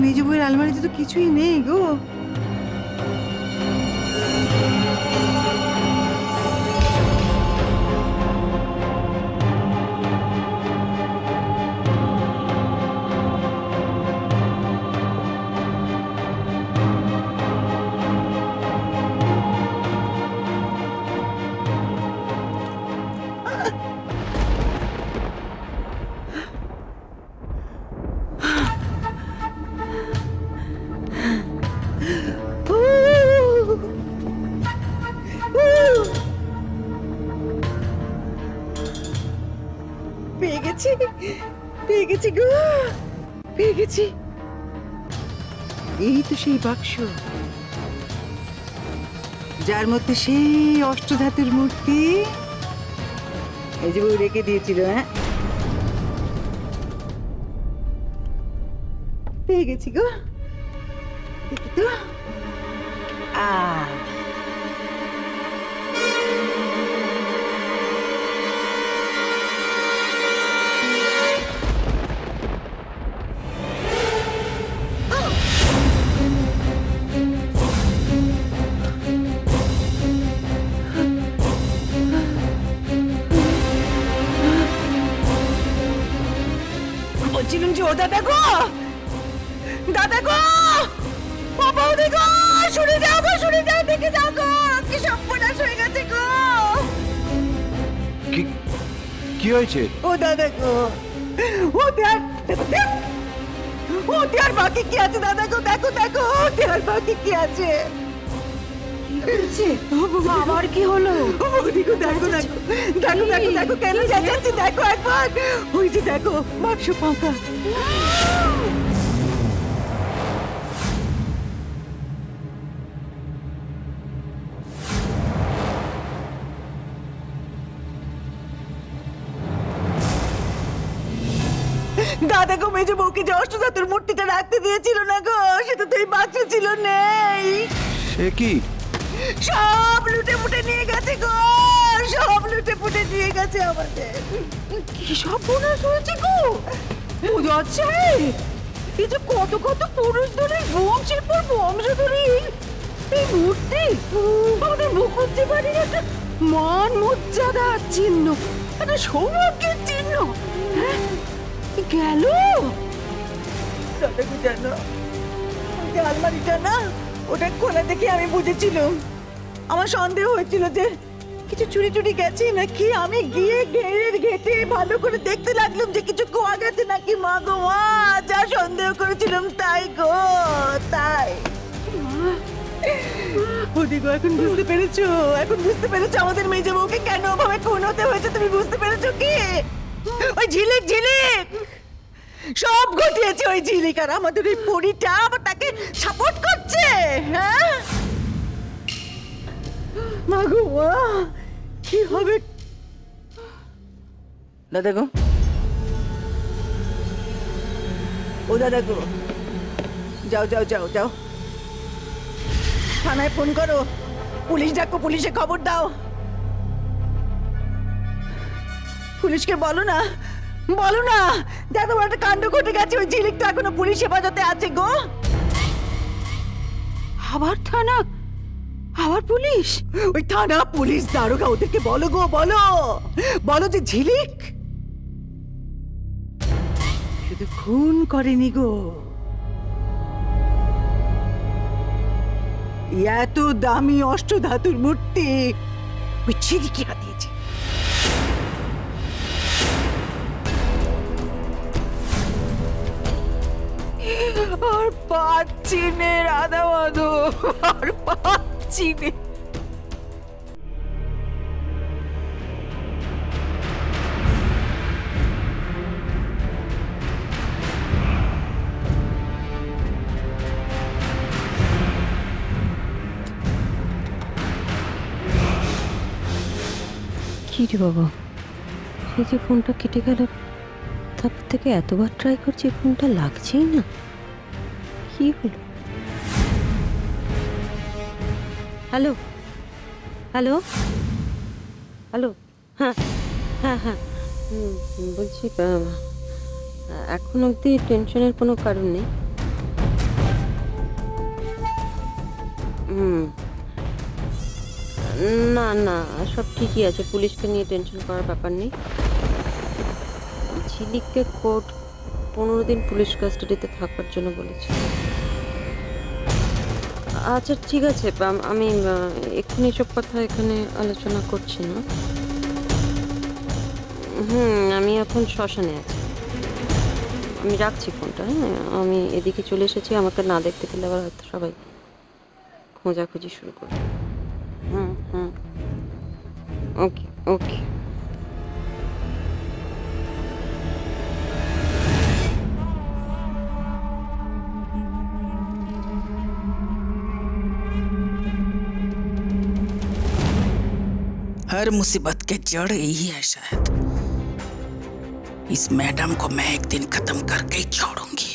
মেজো বইয়ের আলমারিতে তো কিছুই নেই গো। পেয়ে গেছি গো, পেয়ে গেছি। এই তো সেই বাক্স যার মধ্যে সেই অষ্টধাতুর মূর্তি এই যে রেখে দিয়েছিল। হ্যাঁ, পেয়ে গেছি গো, দেখি তো। বলছিলাম যে ও দাদা গো, দাদা গো, বৌদি গো, শুনে যাও গো, শুনে যাও, দেখে যাও গো, কি সর্বনাশ হয়ে গেছে গো। কি হয়েছে? ও দাদা গো, ও দেখ, ও দেয়ার বাকি কি আছে দাদা গো, দেখো দেখো, দেয়ার বাকি কি আছে। আবার কি হলো? বৌদি গো, দেখো দেখো দেখো দেখো দেখো, কেন যাচ্ছি দেখো একবার, ওই যে দেখো বাক্স ফাঁকা। দাদা গো, মেজো বউকে যে অষ্টধাতুর মূর্তিটা রাখতে দিয়েছিল না গো, সেটা তো এই বাক্সে ছিল, নেই। সে কি? সব লুটে ফুটে নিয়ে গেছে গো, সব লুটে ফুটে নিয়ে গেছে আমাদের। কি সব বোনাস হয়েছে গো? বুঝাচ্ছে এই যে কত কত পুরুষ ধরে বংশের পর বংশ ধরে এই মূর্তি আমাদের মুখোজ্জে বাড়ির একটা মান মর্যাদার চিহ্ন, একটা সৌভাগ্যের চিহ্ন। হ্যাঁ, গেল। দাদা গো, জানো ওই যে আলমারিটা না, ওটা খোলা দেখে আমি বুঝেছিলাম, আমার সন্দেহ হয়েছিল যে কিছু চুরি টুরি গেছে নাকি। আমি গিয়ে ঘেটে ভালো করে দেখতে লাগলাম যে কিছু খোয়া গেছে নাকি। মা গো মা, যা সন্দেহ করেছিলাম তাই গো, তাই। বৌদি গো, এখন বুঝতে পেরেছো, এখন বুঝতে পেরেছো আমাদের মেজো বউকে কেন ওভাবে খুন হতে হয়েছে? তুমি বুঝতে পেরেছো কি? ওই ঝিলিক ঝিলিক সব ঘটিয়েছে, ওই ঝিলিক। আর আমাদের ওই পরীটা আবার তাকে সাপোর্ট করছে। হ্যাঁ মা গো মা, কি হবে? দাদা গো, ও দাদা গো, যাও যাও যাও যাও, থানায় ফোন করো, পুলিশ ডাকো, পুলিশে খবর দাও। পুলিশকে বলো না, বলো না, দেখো একটা কাণ্ড ঘটে গেছে, ওই ঝিলিক তো এখনো পুলিশ হেফাজতে আছে গো। আবার থানা, আবার পুলিশ? ওই থানা, পুলিশ, দারোগা, ওদেরকে বলো গো, বলো, বলো যে ঝিলিক শুধু খুন করেনি গো, এত দামি অষ্টধাতুর মূর্তি ওই ঝিলিকই হাতিয়েছে। আর পাচ্ছি নে রাধা মাধব, আর পাচ্ছি নে। কি রে বাবা, এই যে ফোনটা কেটে গেল, তারপর থেকে এতবার ট্রাই করছি, ফোনটা লাগছেই না, কি হলো? হ্যালো হ্যালো হ্যালো, হ্যাঁ হ্যাঁ হ্যাঁ, বলছি এখন অবধি টেনশনের কোনো কারণ নেই। না না, সব ঠিকই আছে, পুলিশকে নিয়ে টেনশন করার ব্যাপার নেই। ঝিলিককে কোর্ট 15 দিন পুলিশ কাস্টাডিতে থাকার জন্য বলেছে। আচ্ছা ঠিক আছে, আমি এক্ষুনি এসব কথা এখানে আলোচনা করছি না। আমি এখন শ্মশানে আছি, আমি রাখছি ফোনটা। হ্যাঁ, আমি এদিকে চলে এসেছি, আমাকে না দেখতে পেলে আবার হয়তো সবাই খোঁজাখুঁজি শুরু করবে। ওকে ওকে। हर मुसीबत के जड़ यही है शायद। इस मैडम को मैं एक दिन खत्म करके ही छोड़ूंगी।